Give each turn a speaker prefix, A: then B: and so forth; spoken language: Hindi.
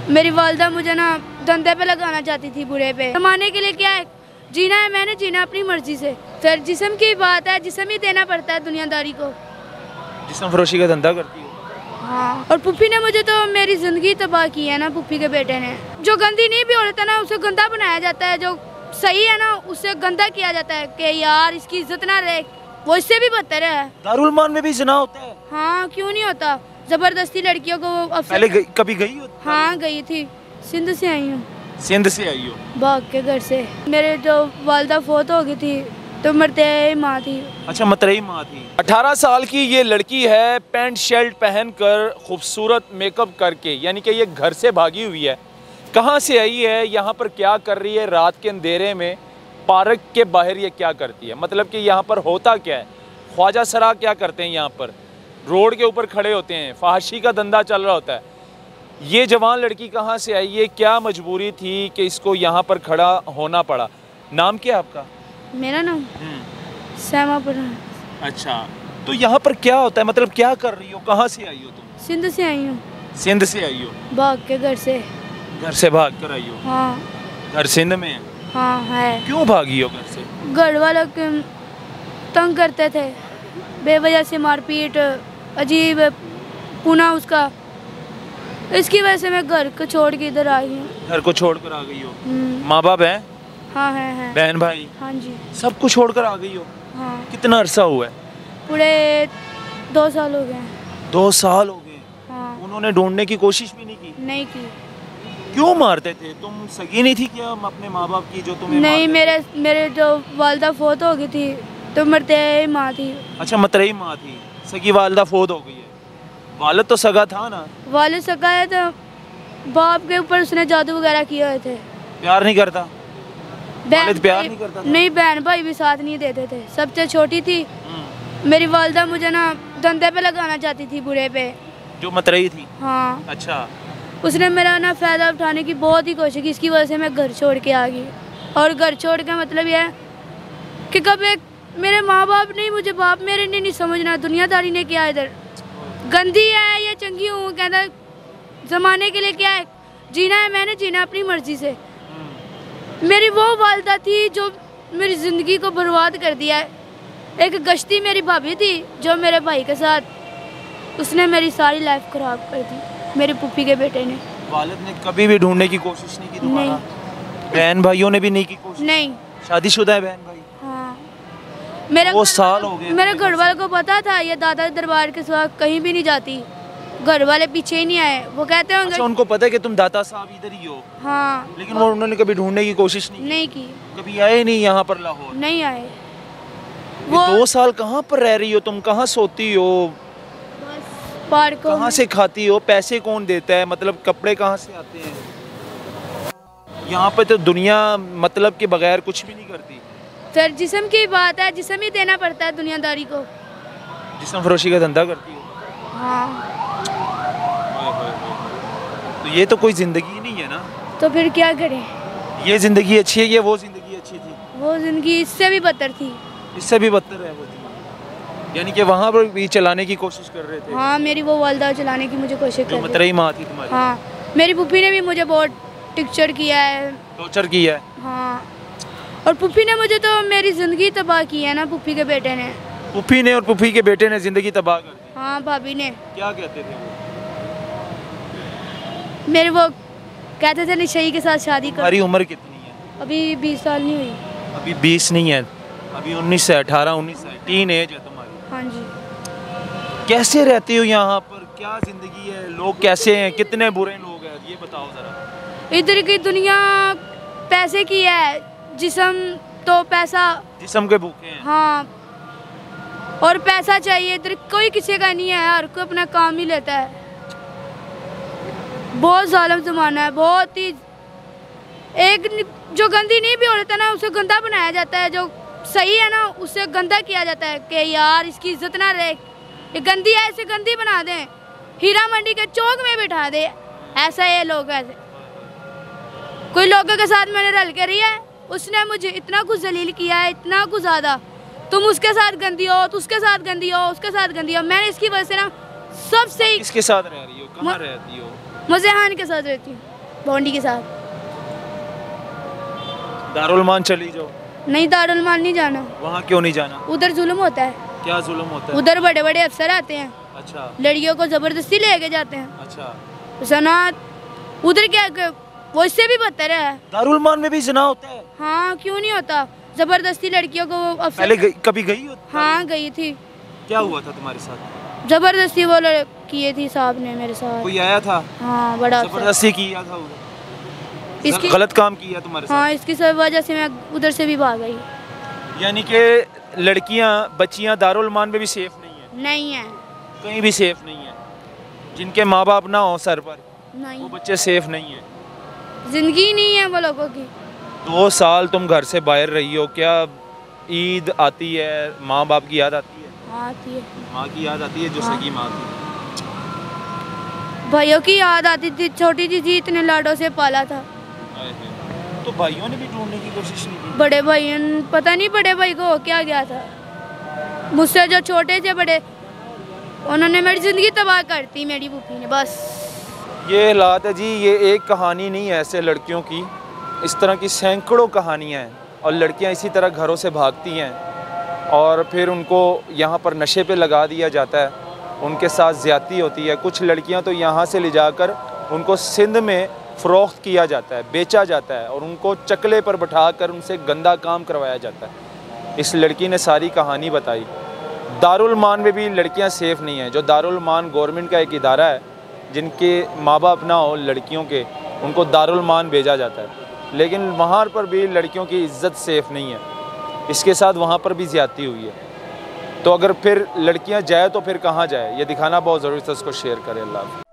A: मेरी वालदा मुझे ना धंधे पे लगाना चाहती थी, बुरे पे। कमाने के लिए क्या है, जीना है, मैंने जीना अपनी मर्जी से। फिर जिस्म की बात है, जिस्म ही देना पड़ता है दुनियादारी को।
B: जिस्म फरोशी का धंधा करती हो?
A: हाँ, और पुप्पी ने मुझे तो मेरी जिंदगी तबाह की है ना, पुप्पी के बेटे ने। जो गंदी नहीं भी औरत है ना, उसे गंदा बनाया जाता है। जो सही है ना, उसे गंदा किया जाता है कि यार इसकी इज्जत ना रहे, वो इससे भी बदतर है।
B: दारुल मान में भी ज़िना होता है?
A: हाँ, क्यों नहीं होता। जबरदस्ती लड़कियों को
B: पहले कभी गई हो?
A: हाँ, गई थी। सिंध से आई हूँ।
B: सिंध से आई हो?
A: भाग के घर से। मेरे जो वालदा फौत हो गई थी तो मरते माँ थी।
B: अच्छा, मतरई माँ थी। 18 साल की ये लड़की है, पैंट शर्ट पहनकर खूबसूरत मेकअप करके, यानी कि ये घर से भागी हुई है। कहाँ से आई है, यहाँ पर क्या कर रही है, रात के अंधेरे में पार्क के बाहर ये क्या करती है, मतलब कि यहाँ पर होता क्या है, ख्वाजा सरा क्या करते हैं यहाँ पर, रोड के ऊपर खड़े होते हैं, फहाशी का धंधा चल रहा होता है। ये जवान लड़की कहाँ से आई है, क्या मजबूरी थी कि इसको यहाँ पर खड़ा होना पड़ा? नाम क्या है आपका?
A: मेरा नाम सैमा पठान।
B: अच्छा, तो यहाँ पर क्या होता है, मतलब क्या कर रही हो, कहाँ से आई हो तुम?
A: सिंध से आई हूँ।
B: सिंध से आई हो?
A: भाग के घर से।
B: घर से भाग कर आई हो?
A: हाँ।
B: घर सिंध में है?
A: हाँ है।
B: क्यों भागी हो घर से?
A: घर वालों के तंग करते थे, बेवजह से मारपीट, अजीब पुना उसका, इसकी वजह से मैं घर को छोड़ के इधर आई हूँ।
B: घर को छोड़ कर आ गई हो? माँ बाप है?
A: हाँ है।
B: बहन भाई?
A: हाँ जी।
B: सब कुछ छोड़ कर आ गई हो?
A: हाँ।
B: कितना अरसा हुआ है?
A: पूरे 2 साल हो गए।
B: 2 साल हो गए?
A: हाँ।
B: उन्होंने ढूंढने की कोशिश भी नहीं की?
A: नहीं की।
B: क्यों मारते थे? तुम सगी नहीं थी क्या अपने माँ बाप की जो तुम्हें?
A: नहीं, मेरे जो वालदा फौत हो गई थी तो मरते माँ थी।
B: अच्छा, मतरई माँ थी, सगी वालदा फौत हो गई है। वालिद तो सगा था ना?
A: वालिद सगा है, तो बाप के ऊपर उसने जादू वगैरह किए हुए थे।
B: प्यार नहीं करता? वालिद प्यार नहीं करता था?
A: नहीं, बहन भाई भी साथ नहीं देते थे। सबसे छोटी थी मेरी वालदा, मुझे ना धंधे पे लगाना चाहती थी, बुरे पे।
B: जो मतरई थी?
A: हाँ।
B: अच्छा।
A: उसने मेरा ना फ़ायदा उठाने की बहुत ही कोशिश की, इसकी वजह से मैं घर छोड़ के आ गई। और घर छोड़ के मतलब यह है कि कभी मेरे माँ बाप नहीं, मुझे बाप मेरे ने नहीं समझना, दुनियादारी ने किया इधर। गंदी है या चंगी हूँ, कहता ज़माने के लिए क्या है, जीना है, मैंने जीना अपनी मर्जी से। मेरी वो वालदा थी जो मेरी ज़िंदगी को बर्बाद कर दिया है। एक गश्ती मेरी भाभी थी जो मेरे भाई के साथ, उसने मेरी सारी लाइफ ख़राब कर दी, मेरी पुप्पी के बेटे ने।
B: वालिद ने कभी भी ढूंढने की कोशिश नहीं की तुम्हारा? बहन भाइयों ने भी नहीं की कोशिश?
A: नहीं।
B: शादीशुदा है बहन भाई?
A: हाँ। मेरे
B: 2 साल हो गए।
A: मेरे घर वालों को पता था ये दादा दरबार के सिवा कहीं भी नहीं जाती, घर वाले पीछे ही नहीं आए। वो कहते होंगे।
B: अच्छा, उनको पता है कि तुम दाता साहब इधर ही हो?
A: हाँ।
B: लेकिन वो उन्होंने कभी ढूंढने की कोशिश नहीं
A: की?
B: कभी आए नहीं यहाँ पर लाहौर?
A: नहीं आए।
B: वो 2 साल कहाँ पर रह रही हो तुम, कहाँ सोती हो,
A: पार्कों
B: कहाँ से खाती हो, पैसे कौन देता है, मतलब कपड़े कहाँ से आते हैं? यहाँ पे तो दुनिया मतलब के बगैर कुछ भी नहीं करती।
A: फिर जिस्म की बात है, जिस्म ही देना पड़ता है दुनियादारी को।
B: जिस्म फरोशी का धंधा करती हो?
A: हाँ।
B: तो ये तो कोई जिंदगी नहीं है ना?
A: तो फिर क्या करें?
B: ये जिंदगी अच्छी है, ये वो जिंदगी अच्छी थी?
A: वो जिंदगी इससे भी बदतर थी।
B: इससे भी बदतर है वो जिंदगी? यानी कि वहाँ पर भी चलाने की कोशिश कर रहे थे?
A: हाँ, मेरी वो वालदा चलाने की मुझे कोशिश कर रही।
B: मतरई माँ थी तुम्हारी?
A: हाँ, मेरी पुप्पी ने भी मुझे बहुत टॉर्चर किया है।
B: टॉर्चर किया है?
A: हाँ, और पुप्पी ने मुझे तो मेरी ज़िंदगी तबाह की है ना, पुप्पी के बेटे ने।
B: पुप्पी ने और पुप्पी के बेटे ने ज़िंदगी तबाह कर दी?
A: हाँ, भाभी ने।
B: क्या कहते थे वो?
A: मेरे वो कहते थे निशई के साथ शादी कर।
B: तुम्हारी उम्र कितनी है?
A: अभी 20 साल नहीं हुई।
B: अभी 20 नहीं है, अभी 19 है, 18-19 है, टीन एज है तुम्हारी।
A: हाँ जी।
B: कैसे रहती हो यहाँ पर, क्या जिंदगी है, लोग कैसे हैं, कितने बुरे लोग हैं, ये बताओ जरा।
A: इधर की दुनिया पैसे की है, जिस्म तो पैसा,
B: जिस्म के भूखे हैं।
A: हाँ, और पैसा चाहिए। इधर कोई किसी का नहीं है, हर कोई अपना काम ही लेता है। बहुत जालिम ज़माना है, बहुत ही। एक जो गंदी नहीं भी औरत है ना, उसे गंदा बनाया जाता है। जो सही है ना, उसे गंदा किया जाता है कि यार इसकी इज्जत ना रहे, ये गंदी है, इसे गंदी बना दें, हीरा मंडी के चौक में बिठा दे। ऐसा ये लोग ऐसे कोई लोगों के साथ मैंने रल के रही है, उसने मुझे इतना कुछ जलील किया है, इतना कुछ ज़्यादा। तुम उसके साथ गंदी हो, तो उसके साथ गंदी हो, उसके साथ गंदी हो। मैंने इसकी वजह से ना सबसे ही।
B: किसके साथ रह रही हो, कहाँ रहती हो?
A: मुज़ेहान के साथ रहती हूँ। बॉन्डी के साथ।
B: दारुल मान चली जाओ।
A: नहीं, दारुल मान नहीं जाना।
B: वहाँ क्यों नहीं जाना?
A: उधर जुल्म होता है।
B: क्या जुल्म होता है?
A: उधर बड़े बड़े अफसर आते हैं,
B: अच्छा
A: लड़कियों को जबरदस्ती लेके जाते हैं।
B: अच्छा।
A: सनात उधर क्या, वो इससे भी बदतर है।
B: दारुल मान में भी ज़िना होता है?
A: हाँ, क्यों नहीं होता? जबरदस्ती लड़कियों को
B: पहले कभी गई हो?
A: हाँ, गई थी।
B: क्या हुआ था तुम्हारे साथ?
A: जबरदस्ती वो किए थी साहब ने मेरे साथ।
B: कोई आया था?
A: हाँ, बड़ा
B: जबरदस्ती किया था वो?
A: इसकी
B: गलत काम किया तुम्हारे साथ?
A: हाँ, इसकी सब वजह से मैं उधर से भी भाग गई।
B: यानी कि लड़कियां बच्चियां दारुल मान में भी सेफ नहीं है?
A: नहीं है,
B: कहीं भी सेफ नहीं है। जिनके माँ बाप ना हो सर पर,
A: नहीं,
B: वो बच्चे सेफ नहीं है।
A: जिंदगी नहीं है वो लोगों की।
B: 2 साल तुम घर से बाहर रही हो, क्या ईद आती है, माँ बाप की याद आती है?
A: हाँ, आती है।
B: माँ की याद आती है, जो
A: हाँ।
B: सगी माँ की।
A: भाइयों की याद आती थी, छोटी जी इतने लाडों से पाला था।
B: तो भाइयों ने भी ढूंढने की कोशिश नहीं की?
A: बड़े भाई, पता नहीं बड़े भाई को क्या गया था। मुझसे जो छोटे थे बड़े, उन्होंने मेरी ज़िंदगी तबाह कर दी, मेरी फूफी ने। बस
B: ये हालात है जी। ये एक कहानी नहीं है ऐसे लड़कियों की, इस तरह की सैकड़ों कहानियाँ हैं। और लड़कियाँ इसी तरह घरों से भागती हैं और फिर उनको यहाँ पर नशे पे लगा दिया जाता है, उनके साथ ज़्यादती होती है। कुछ लड़कियाँ तो यहाँ से ले जाकर उनको सिंध में फ़रोख्त किया जाता है, बेचा जाता है, और उनको चकले पर बैठाकर उनसे गंदा काम करवाया जाता है। इस लड़की ने सारी कहानी बताई। दारुल मान में भी लड़कियां सेफ़ नहीं हैं। जो दारुल मान गवर्नमेंट का एक इदारा है, जिनके माँ बाप ना हो लड़कियों के, उनको दारुल मान भेजा जाता है, लेकिन वहाँ पर भी लड़कियों की इज़्ज़त सेफ़ नहीं है। इसके साथ वहाँ पर भी ज़्यादती हुई है। तो अगर फिर लड़कियाँ जाए तो फिर कहाँ जाए, ये दिखाना बहुत ज़रूरी था। उसको शेयर करें। अल्लाह हाफ़िज़।